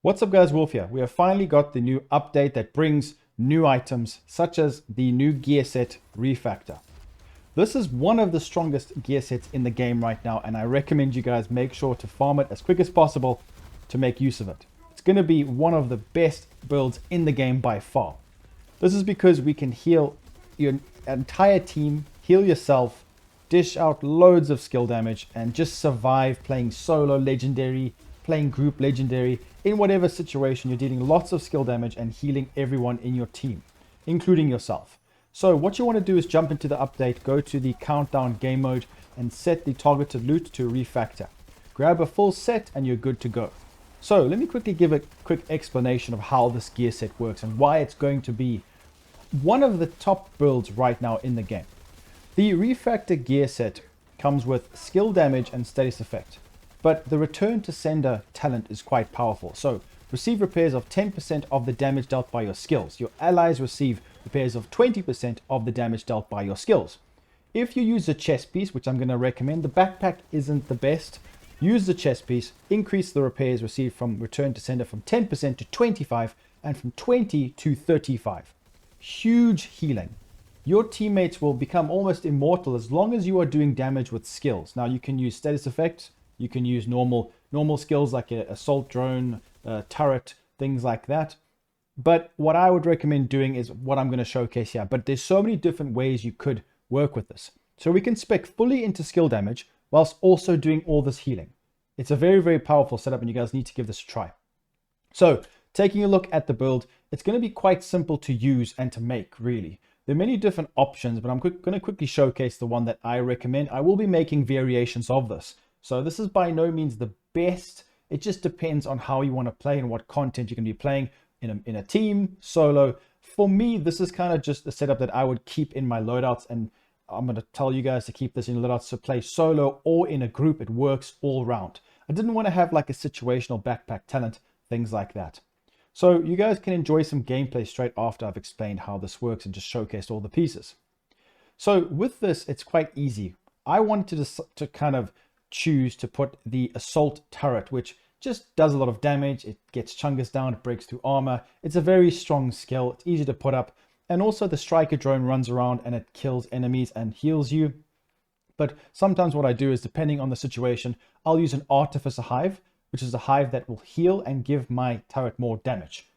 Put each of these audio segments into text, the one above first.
What's up guys, Wolf here. We have finally got the new update that brings new items such as the new gear set refactor. This is one of the strongest gear sets in the game right now, and I recommend you guys make sure to farm it as quick as possible to make use of it. It's going to be one of the best builds in the game by far. This is because we can heal your entire team, heal yourself, dish out loads of skill damage, and just survive playing solo legendary, playing group legendary. In whatever situation, you're dealing lots of skill damage and healing everyone in your team, including yourself. So what you want to do is jump into the update, go to the countdown game mode, and set the targeted loot to refactor. Grab a full set and you're good to go. So let me quickly give a quick explanation of how this gear set works and why it's going to be one of the top builds right now in the game. The refactor gear set comes with skill damage and status effect. But the return to sender talent is quite powerful. So receive repairs of 10% of the damage dealt by your skills. Your allies receive repairs of 20% of the damage dealt by your skills. If you use the chest piece, which I'm going to recommend, the backpack isn't the best. Use the chest piece, increase the repairs received from return to sender from 10% to 25 and from 20 to 35. Huge healing. Your teammates will become almost immortal as long as you are doing damage with skills. Now you can use status effects. You can use normal skills like an assault drone, turret, things like that. But what I would recommend doing is what I'm going to showcase here. But there's so many different ways you could work with this. So we can spec fully into skill damage whilst also doing all this healing. It's a very, very powerful setup and you guys need to give this a try. So taking a look at the build, it's going to be quite simple to use and to make, really. There are many different options, but I'm going to quickly showcase the one that I recommend. I will be making variations of this. So this is by no means the best. It just depends on how you want to play and what content you're going to be playing in a team, solo. For me, this is kind of just the setup that I would keep in my loadouts. And I'm going to tell you guys to keep this in loadouts to play solo or in a group. It works all round. I didn't want to have like a situational backpack talent, things like that. So you guys can enjoy some gameplay straight after I've explained how this works and just showcased all the pieces. So with this, it's quite easy. I wanted to kind of choose to put the assault turret, which just does a lot of damage. It gets chungus down, it breaks through armor. It's a very strong skill. It's easy to put up. And also the striker drone runs around and it kills enemies and heals you. But sometimes what I do is, depending on the situation, I'll use an artificer hive, which is a hive that will heal and give my turret more damage.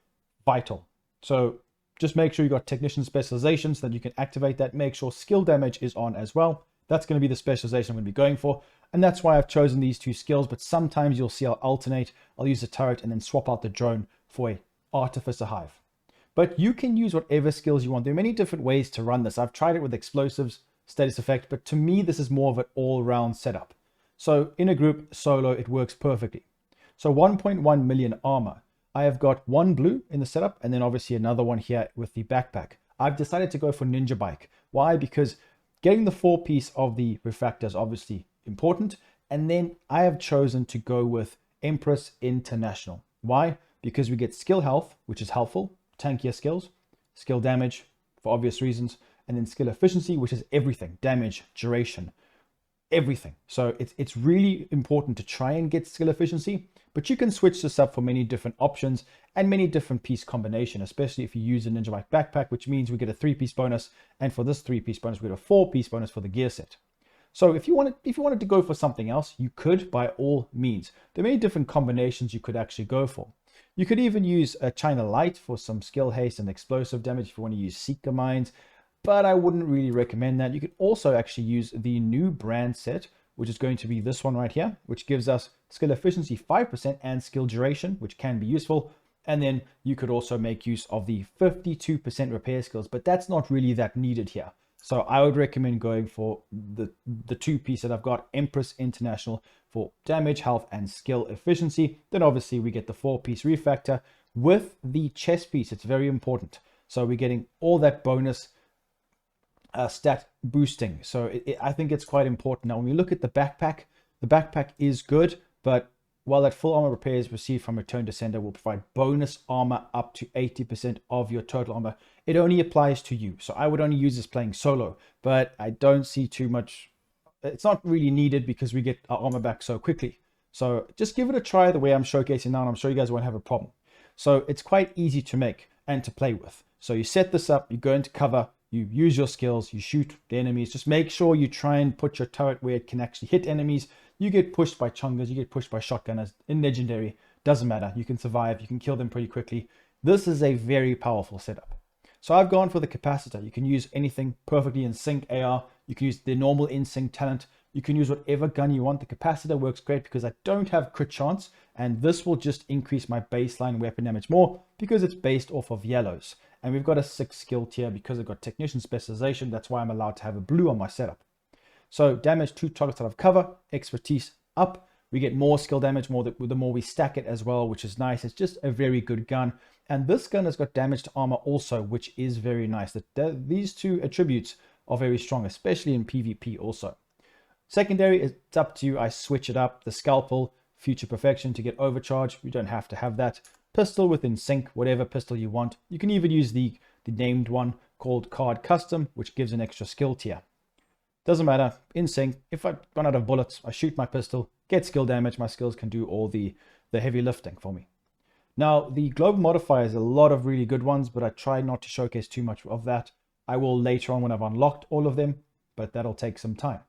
Vital. So just make sure you got technician specialization so that you can activate that. Make sure skill damage is on as well. That's going to be the specialization I'm going to be going for. And that's why I've chosen these two skills. But sometimes you'll see I'll alternate. I'll use the turret and then swap out the drone for a artificer hive. But you can use whatever skills you want. There are many different ways to run this. I've tried it with explosives, status effect, but to me, this is more of an all-round setup. So in a group, solo, it works perfectly. So 1.1 million armor. I have got one blue in the setup and then obviously another one here with the backpack. I've decided to go for Ninja Bike. Why? Because getting the 4-piece of the refractor is obviously important. And then I have chosen to go with Empress International. Why? Because we get skill health, which is helpful, tankier skills, skill damage for obvious reasons, and then skill efficiency, which is everything, damage, duration, everything. So it's really important to try and get skill efficiency, but you can switch this up for many different options and many different piece combination, especially if you use a Ninja Bike backpack, which means we get a 3-piece bonus. And for this 3-piece bonus, we get a 4-piece bonus for the gear set. So if you wanted to go for something else, you could, by all means. There are many different combinations you could actually go for. You could even use a China Light for some skill haste and explosive damage if you want to use Seeker Mines, but I wouldn't really recommend that. You could also actually use the new brand set, which is going to be this one right here, which gives us skill efficiency 5% and skill duration, which can be useful. And then you could also make use of the 52% repair skills, but that's not really that needed here. So I would recommend going for the 2-piece that I've got, Empress International, for damage, health, and skill efficiency. Then obviously we get the 4-piece refactor with the chest piece. It's very important. So we're getting all that bonus stat boosting. So I think it's quite important. Now, when we look at the backpack is good, but while that full armor repairs received from return to sender will provide bonus armor up to 80% of your total armor, it only applies to you. So I would only use this playing solo, but I don't see too much. It's not really needed because we get our armor back so quickly. So just give it a try the way I'm showcasing now, and I'm sure you guys won't have a problem. So it's quite easy to make and to play with. So you set this up, you go into cover, you use your skills, you shoot the enemies. Just make sure you try and put your turret where it can actually hit enemies. You get pushed by chungas, you get pushed by shotgunners. In Legendary, doesn't matter. You can survive, you can kill them pretty quickly. This is a very powerful setup. So I've gone for the capacitor. You can use anything perfectly in sync AR. You can use the normal in sync talent. You can use whatever gun you want. The capacitor works great because I don't have crit chance, and this will just increase my baseline weapon damage more because it's based off of yellows. And we've got a 6 skill tier because I've got technician specialization. That's why I'm allowed to have a blue on my setup. So damage to targets out of cover, expertise up. We get more skill damage the more we stack it as well, which is nice. It's just a very good gun. And this gun has got damage to armor also, which is very nice. These two attributes are very strong, especially in PvP also. Secondary, it's up to you. I switch it up. The scalpel, future perfection to get overcharge. You don't have to have that. Pistol within sync, whatever pistol you want. You can even use the named one called card custom, which gives an extra skill tier. Doesn't matter, in sync. If I run out of bullets, I shoot my pistol, get skill damage. My skills can do all the heavy lifting for me. Now, the global modifier is a lot of really good ones, but I try not to showcase too much of that. I will later on when I've unlocked all of them, but that'll take some time.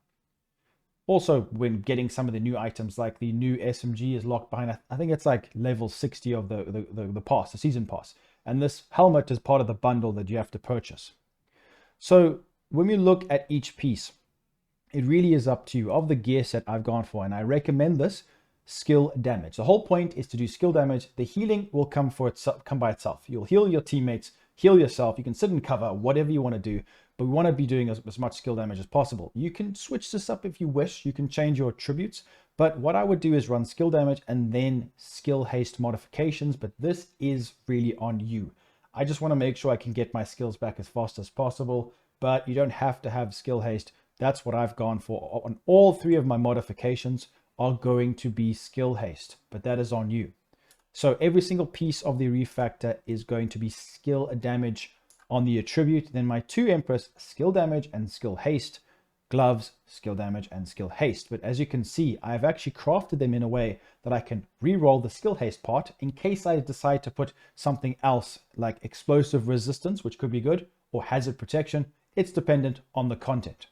Also, when getting some of the new items, like the new SMG is locked behind, I think it's like level 60 of the pass, the season pass. And this helmet is part of the bundle that you have to purchase. So when we look at each piece, it really is up to you. Of the gear set I've gone for, and I recommend this, skill damage. The whole point is to do skill damage. The healing will come by itself. You'll heal your teammates, heal yourself. You can sit and cover, whatever you want to do. But we want to be doing as much skill damage as possible. You can switch this up if you wish. You can change your attributes. But what I would do is run skill damage and then skill haste modifications. But this is really on you. I just want to make sure I can get my skills back as fast as possible. But you don't have to have skill haste. That's what I've gone for. On all 3 of my modifications are going to be skill haste. But that is on you. So every single piece of the refactor is going to be skill damage on the attribute. Then my 2 Empress, skill damage and skill haste. Gloves, skill damage and skill haste. But as you can see, I've actually crafted them in a way that I can re-roll the skill haste part in case I decide to put something else like explosive resistance, which could be good, or hazard protection. It's dependent on the content.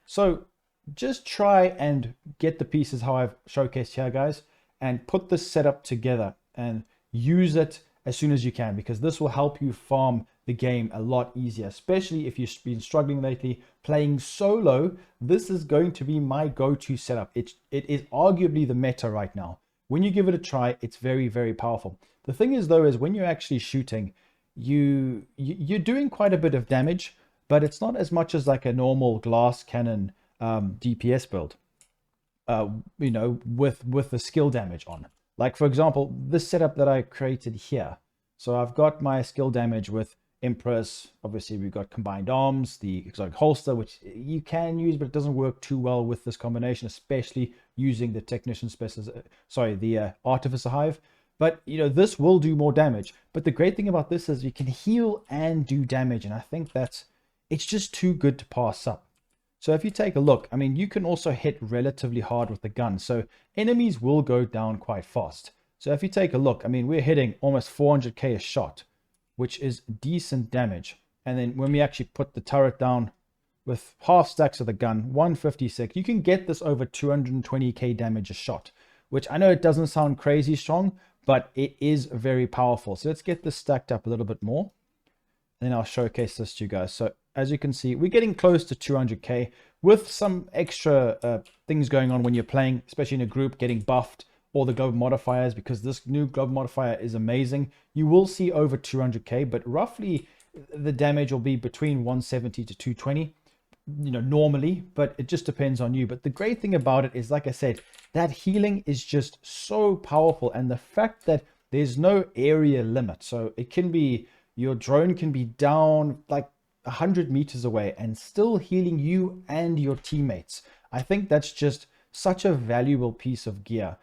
So just try and get the pieces how I've showcased here, guys, and put this setup together and use it as soon as you can, because this will help you farm the game a lot easier, especially if you've been struggling lately playing solo. This is going to be my go-to setup. It is arguably the meta right now. When you give it a try, it's very, very powerful. The thing is though, is when you're actually shooting, you're doing quite a bit of damage, but it's not as much as like a normal glass cannon DPS build, you know, with the skill damage on. Like for example, this setup that I created here. So I've got my skill damage with Empress. Obviously we've got combined arms, the exotic holster, which you can use, but it doesn't work too well with this combination, especially using the technician the artificer hive. But you know, this will do more damage. But the great thing about this is you can heal and do damage, and I think it's just too good to pass up. So if you take a look, I mean, you can also hit relatively hard with the gun. So enemies will go down quite fast. So if you take a look, I mean, we're hitting almost 400k a shot, which is decent damage. And then when we actually put the turret down with half stacks of the gun, 156, you can get this over 220k damage a shot, which I know it doesn't sound crazy strong, but it is very powerful. So let's get this stacked up a little bit more. And then I'll showcase this to you guys. So as you can see, we're getting close to 200k with some extra things going on when you're playing, especially in a group, getting buffed, or the global modifiers, because this new global modifier is amazing. You will see over 200k, but roughly the damage will be between 170 to 220, you know, normally, but it just depends on you. But the great thing about it is, like I said, that healing is just so powerful, and the fact that there's no area limit. So it can be, your drone can be down like 100 meters away and still healing you and your teammates. I think that's just such a valuable piece of gear,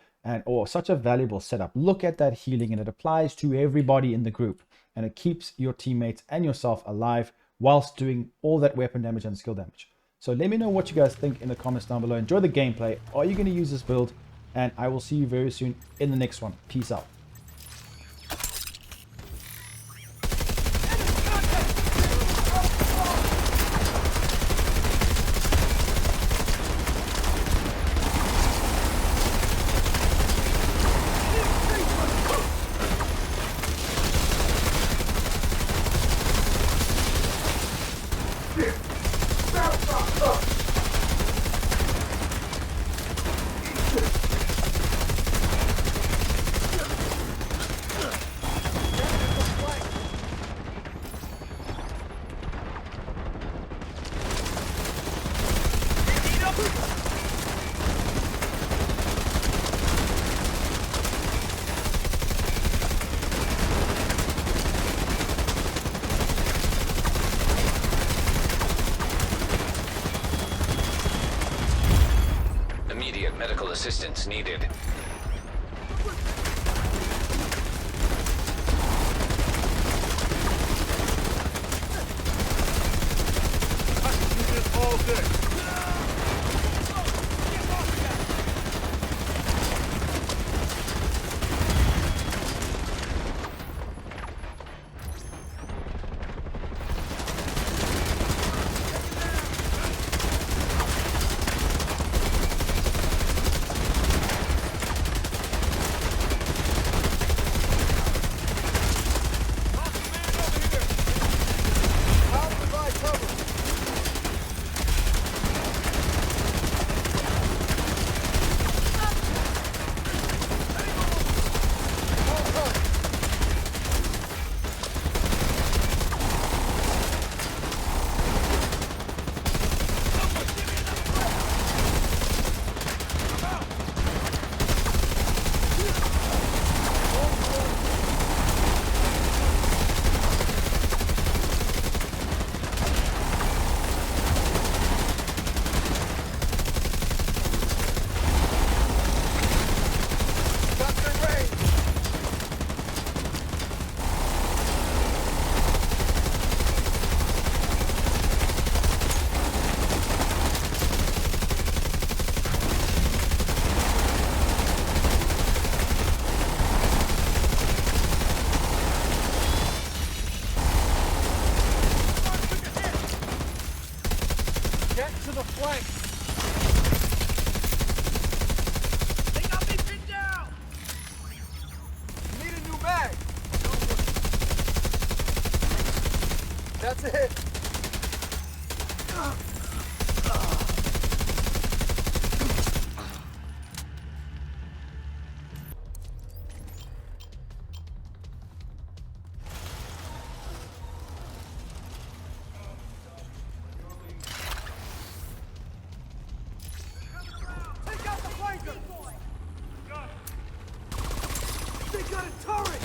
or such a valuable setup. Look at that healing, and it applies to everybody in the group, and it keeps your teammates and yourself alive whilst doing all that weapon damage and skill damage. So let me know what you guys think in the comments down below. Enjoy the gameplay. Are you going to use this build? and I will see you very soon in the next one. Peace out. Immediate medical assistance needed. All good. Get to the flank! They got me pinned down! Need a new mag! That's it! Take out the flanker! They got a turret!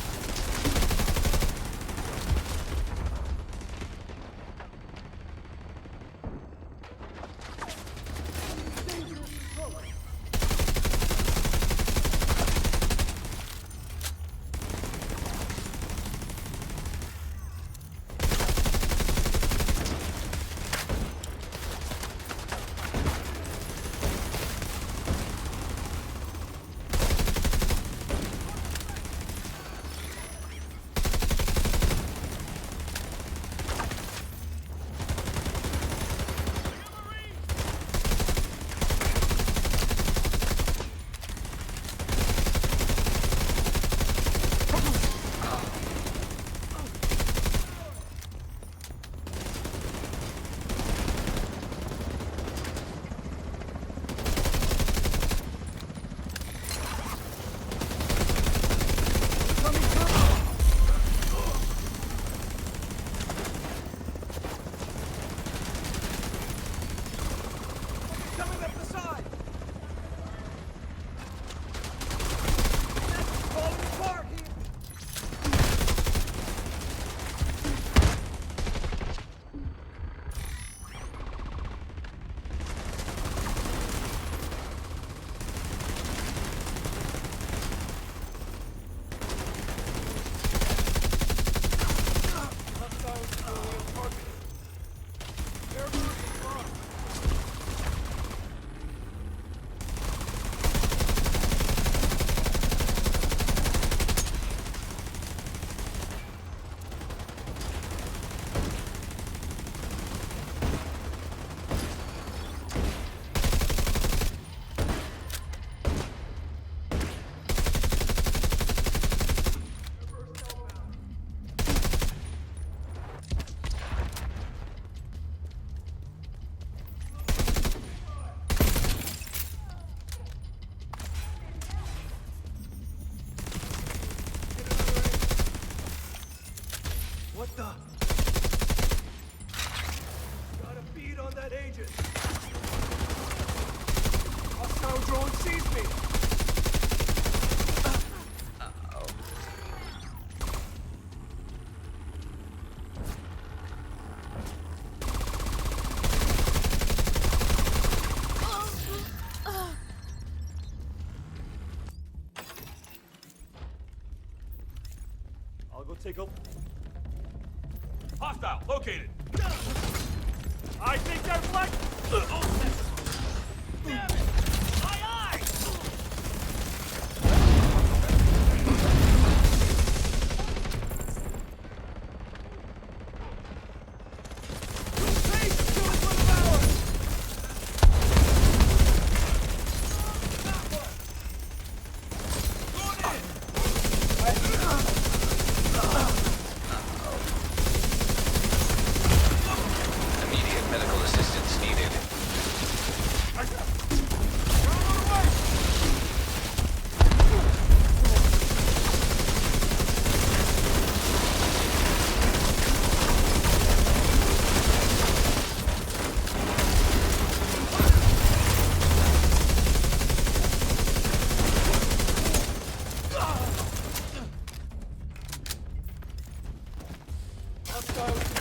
What the? Got a bead on that agent. Hostile drone sees me. I'll go take a... Hostile, located. I think they're flank... Damn it! My eye! Hey, killing one of ours! Immediate medical assistance needed. Hostile